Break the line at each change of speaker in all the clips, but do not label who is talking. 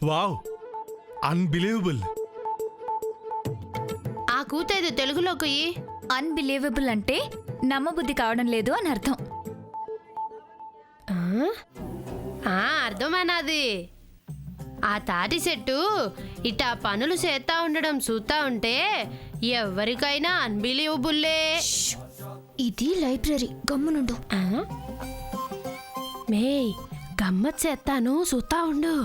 Wow, unbelievable.
ఆ కూతేది తెలుగులోకి.
Unbelievable అంటే నమ్మబుద్ధి కావడం లేదు అని అర్థం.
అర్థమన్నది. ఆ తాటి చెట్టు ఇట్టా పనులు చేస్తా ఉండడం చూస్తా ఉంటే ఎవరికైనా అన్బిలీవబుల్లే.
ఇది లైబ్రరీ, గమ్మునుండు.
మే గమ్మత్ చేస్తాను, చూస్తా ఉండు.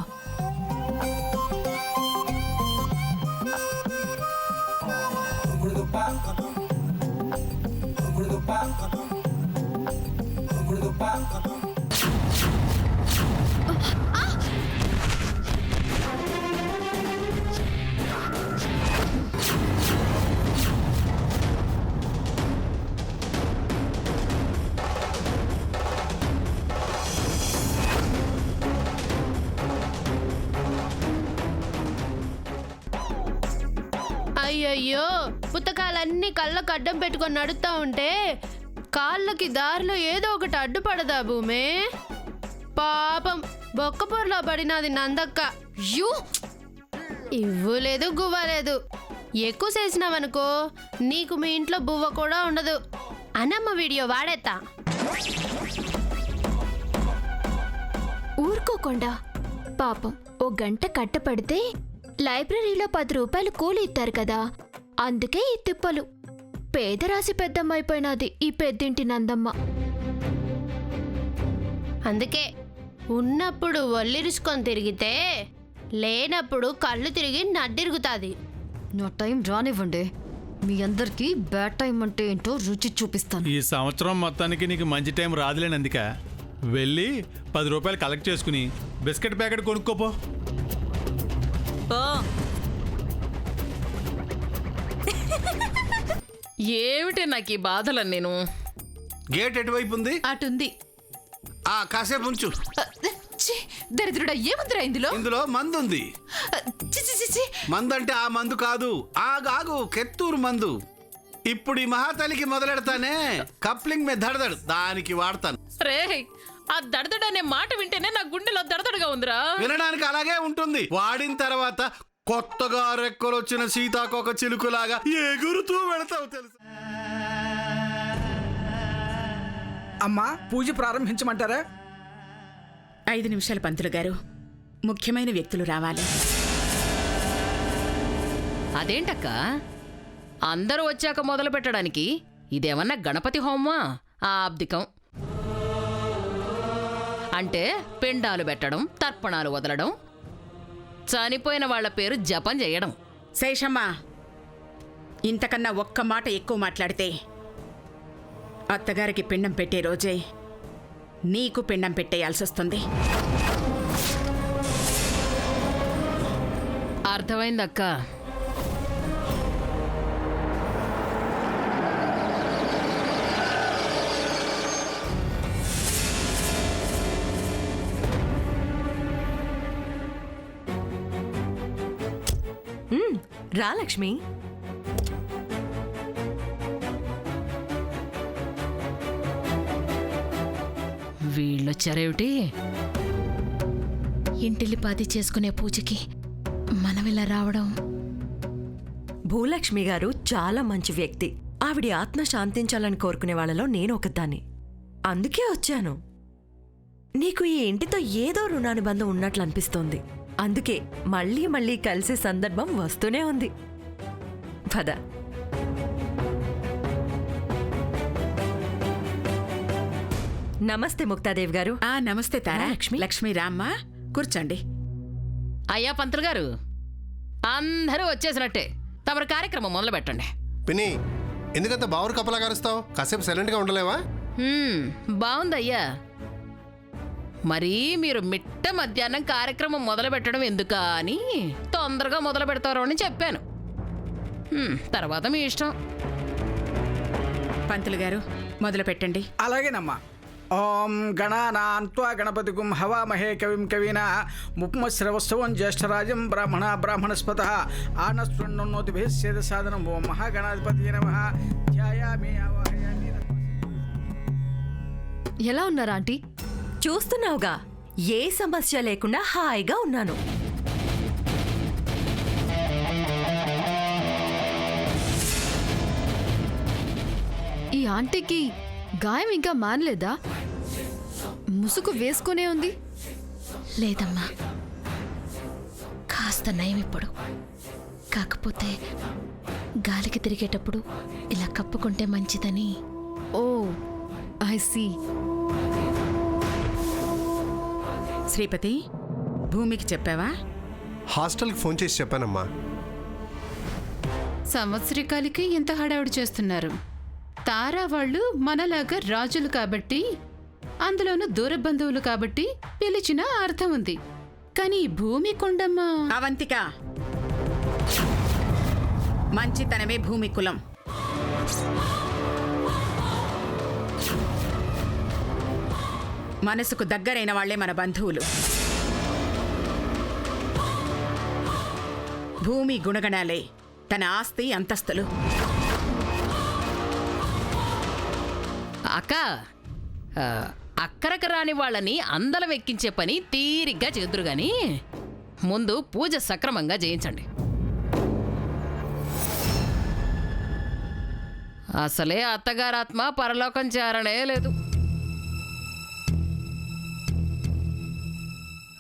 అయ్యయ్యో, పుస్తకాలన్నీ కళ్ళకు అడ్డం పెట్టుకొని నడుస్తా ఉంటే కాళ్ళకి దారిలో ఏదో ఒకటి అడ్డుపడదా భూమే? పాపం బొక్కపొరలో పడినది నందక్క. ఇవ్వలేదు గువ్వలేదు. ఎక్కువ చేసినావనుకో నీకు మీ ఇంట్లో బువ్వ కూడా ఉండదు. అనమ్మ వీడియో వాడేస్తా.
ఊరుకోకుండా పాపం ఓ గంట కట్టపడితే లైబ్రరీలో 10 రూపాయలు కూలి ఇస్తారు కదా, అందుకే ఈ తిప్పలు. పేదరాశి పెద్దమ్మైపోయినది ఈ పెద్దింటి నందమ్మ.
అందుకే ఉన్నప్పుడు ఒళ్ళిరుసుకొని తిరిగితే లేనప్పుడు కళ్ళు తిరిగి నడ్డిరుగుతుంది.
నా టైం రానివ్వండి, మీ అందరికీ బ్యాడ్ టైం అంటే ఏంటో రుచి చూపిస్తాను.
ఈ సంవత్సరం మొత్తానికి నీకు మంచి టైం రాదులేనందుక వెళ్ళి 10 రూపాయలు కలెక్ట్ చేసుకుని బిస్కెట్ ప్యాకెట్ కొనుక్కోపో.
ఏమిటి నాకు ఈ బాధలు? నేను
గేట్ ఎటువైపు ఉంది?
అటుంది.
కాసేపు ఉంచు.
దరిద్రుడా, ఏముందిరా ఇందులో?
ఇందులో మందు ఉంది. మందు అంటే ఆ మందు కాదు, ఆగాగు కెత్తూరు మందు. ఇప్పుడు ఈ మహాతలికి మొదలెడతానే కప్లింగ్ మీద దడదడు, దానికి వాడతాను.
రే, ఆ దడదడు అనే మాట వింటేనే నా గుండెలో దడదడుగా ఉందిరా.
వినడానికి అలాగే ఉంటుంది, వాడిన తర్వాత కొత్తగా రెక్కలు వచ్చిన సీతాకోక చిలుకులాగా ఎగురుతూ వెళతావు తెలుసు.
అమ్మా, పూజ ప్రారంభించమంటారా?
5 నిమిషాలు పంతులు గారు, ముఖ్యమైన వ్యక్తులు రావాలి.
అదేంటక్క, అందరూ వచ్చాక మొదలు పెట్టడానికి ఇదేమన్నా గణపతి హోమా? ఆబ్దికం అంటే పిండాలు పెట్టడం, తర్పణాలు వదలడం, చనిపోయిన వాళ్ల పేరు జపం చేయడం.
శేషమ్మ, ఇంతకన్నా ఒక్క మాట ఎక్కువ మాట్లాడితే అత్తగారికి పిండం పెట్టే రోజే నీకు పిండం పెట్టేయాల్సి వస్తుంది.
అర్థమైందక్క.
రా లక్ష్మి.
వీళ్ళొచ్చారేమిటి?
ఇంటిల్లిపాది చేసుకునే పూజకి మనమిలా రావడం.
భూలక్ష్మి గారు చాలా మంచి వ్యక్తి. ఆవిడ ఆత్మ శాంతించాలని కోరుకునే వాళ్ళలో నేను ఒకదాన్ని. అందుకే వచ్చాను. నీకు ఈ ఇంటితో ఏదో రుణానుబంధం ఉన్నట్లు అనిపిస్తోంది. అందుకే మళ్ళీ మళ్ళీ కలిసే సందర్భం వస్తూనే ఉంది. పద. నమస్తే ముక్తాదేవి గారు.
నమస్తే తారా.
లక్ష్మి.
లక్ష్మి రామ్మా, కూర్చోండి.
అయ్యా పంతులు గారు, అందరూ వచ్చేసినట్టే. తమరు కార్యక్రమం మొదలు పెట్టండి.
పిన్ని, ఎందుకంత బావురు కప్పలా కరుస్తావు? కాసేపు సైలెంట్గా ఉండలేవా?
బాగుందయ్యా. మరి మీరు మిట్ట మధ్యాహ్నం కార్యక్రమం మొదలు పెట్టడం ఎందుకా అని తొందరగా మొదలు పెడతారు అని చెప్పాను. తర్వాత మీ ఇష్టం.
పంతులు గారు మొదలు పెట్టండి.
అలాగేనమ్మా. ఓం గణానాన్త్వా గణపతిగుం హవామహే కవిం కవీనా ముప్మశ్రవస్తవం జ్యేష్ఠరాజం బ్రాహ్మణ బ్రాహ్మణస్పతః ఆనశృణ్వన్నోతిభిః సేద సాధనం. ఓం మహాగణాధిపతయే నమః. ధ్యాయామి ఆవాహయామి.
ఎలా ఉన్నారా ఆంటీ? చూస్తున్నావుగా, ఏ సమస్య లేకుండా హాయిగా ఉన్నాను.
ఆంటీకి గాయం ఇంకా మానలేదా? ముసుగు వేసుకునే ఉంది.
లేదమ్మా, కాస్త నయం ఇప్పుడు. కాకపోతే గాలికి తిరిగేటప్పుడు ఇలా కప్పుకుంటే మంచిదని.
ఓ ఐ సీ.
శ్రీపతి, భూమికి చెప్పావా?
హాస్టల్కి ఫోన్ చేసి చెప్పానమ్మా.
సంవత్సరికాలకి ఎంత హడావుడి చేస్తున్నారు. తారా వాళ్ళు మనలాగా రాజులు కాబట్టి, అందులోనూ దూర బంధువులు కాబట్టి పిలిచిన అర్థం ఉంది. కానీ ఈ భూమి కొండమ్మ
అవంతిక, మంచితనమే భూమి కులం. మనసుకు దగ్గరైన వాళ్లే మన బంధువులు. భూమి గుణగణాలే తన ఆస్తి అంతస్తులు.
అక్క, అక్కరకు రాని వాళ్ళని అందలం ఎక్కించే పని తీరిగ్గా చేదురు గాని ముందు పూజ సక్రమంగా చేయించండి. అసలే అత్తగారాత్మ పరలోకం చేరనే లేదు.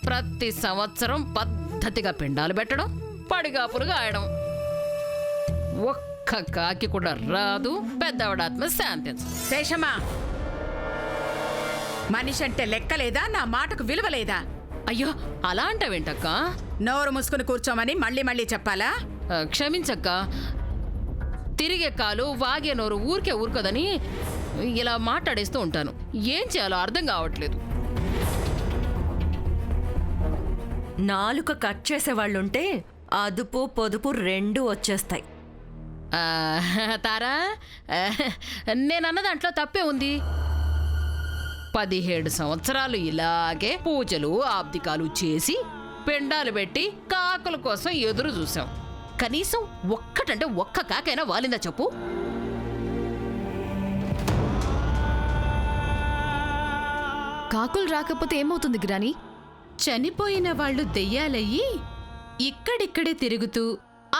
ప్రతి సంవత్సరం పద్ధతిగా పిండాలు పెట్టడం, పడిగాపులుగా ఆయడం. ఒక్క కాకి కూడా రాదు పెద్దవడాత్మ శాంతించు.
శేషమా, మనిషి అంటే లెక్కలేదా? నా మాటకు విలువలేదా?
అయ్యో, అలా అంటావేంటక్క?
నోరు మూసుకుని కూర్చోమని మళ్ళీ మళ్ళీ చెప్పాలా?
క్షమించక్క, తిరిగే కాలు వాగే నోరు ఊరికే ఊరుకదని ఇలా మాట్లాడేస్తూ ఉంటాను. ఏం చేయాలో అర్థం కావట్లేదు.
నాలుక కట్ చేసేవాళ్ళుంటే అదుపు పొదుపు రెండూ వచ్చేస్తాయి.
తారా, నేనన్న దాంట్లో తప్పే ఉంది. 17 సంవత్సరాలు ఇలాగే పూజలు ఆబ్దికాలు చేసి పెండాలు పెట్టి కాకుల కోసం ఎదురు చూసాం. కనీసం ఒక్కటంటే ఒక్క కాకైనా వాలిందా చెప్పు?
కాకులు రాకపోతే ఏమవుతుంది గ్రాని?
చనిపోయిన వాళ్ళు దెయ్యాలయ్యి ఇక్కడిక్కడే తిరుగుతూ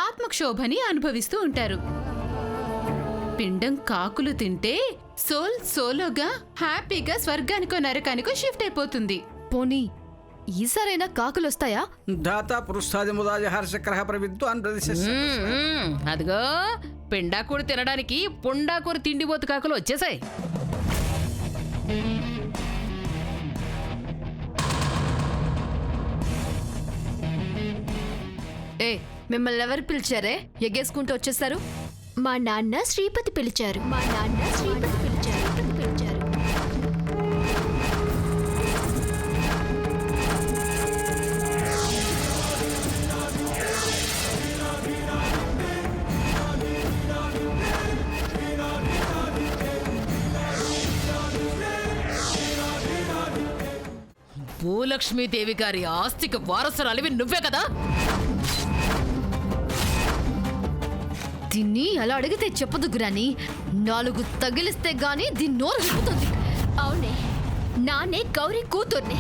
ఆత్మక్షోభని అనుభవిస్తూ ఉంటారు. పిండం కాకులు తింటే సోలోగా హ్యాపీగా స్వర్గానికో నరకానికో షిఫ్ట్ అయిపోతుంది.
పోనీ ఈసారైనా కాకులు వస్తాయా?
దాత పురుషాది ముదాజ హర్షక్రహ ప్రవిద్వాన్ ప్రదేశ.
అదిగో పిండాకూర తినడానికి పుండాకూర తిండిపోతు కాకులు వచ్చేసాయి.
ఏ, మిమ్మల్ని ఎవరు పిలిచారే? ఎగేసుకుంటూ వచ్చేసారు.
మా నాన్న శ్రీపతి పిలిచారు.
భూలక్ష్మీదేవి గారి ఆస్తికి వారసురాలివి నువ్వే కదా?
దీన్ని అలా అడిగితే చెప్పదు గ్రాని. 4 తగిలిస్తే గాని దీన్ని నోరు విప్పుతుంది.
అవునే, నానే గౌరీ కూతుర్ని.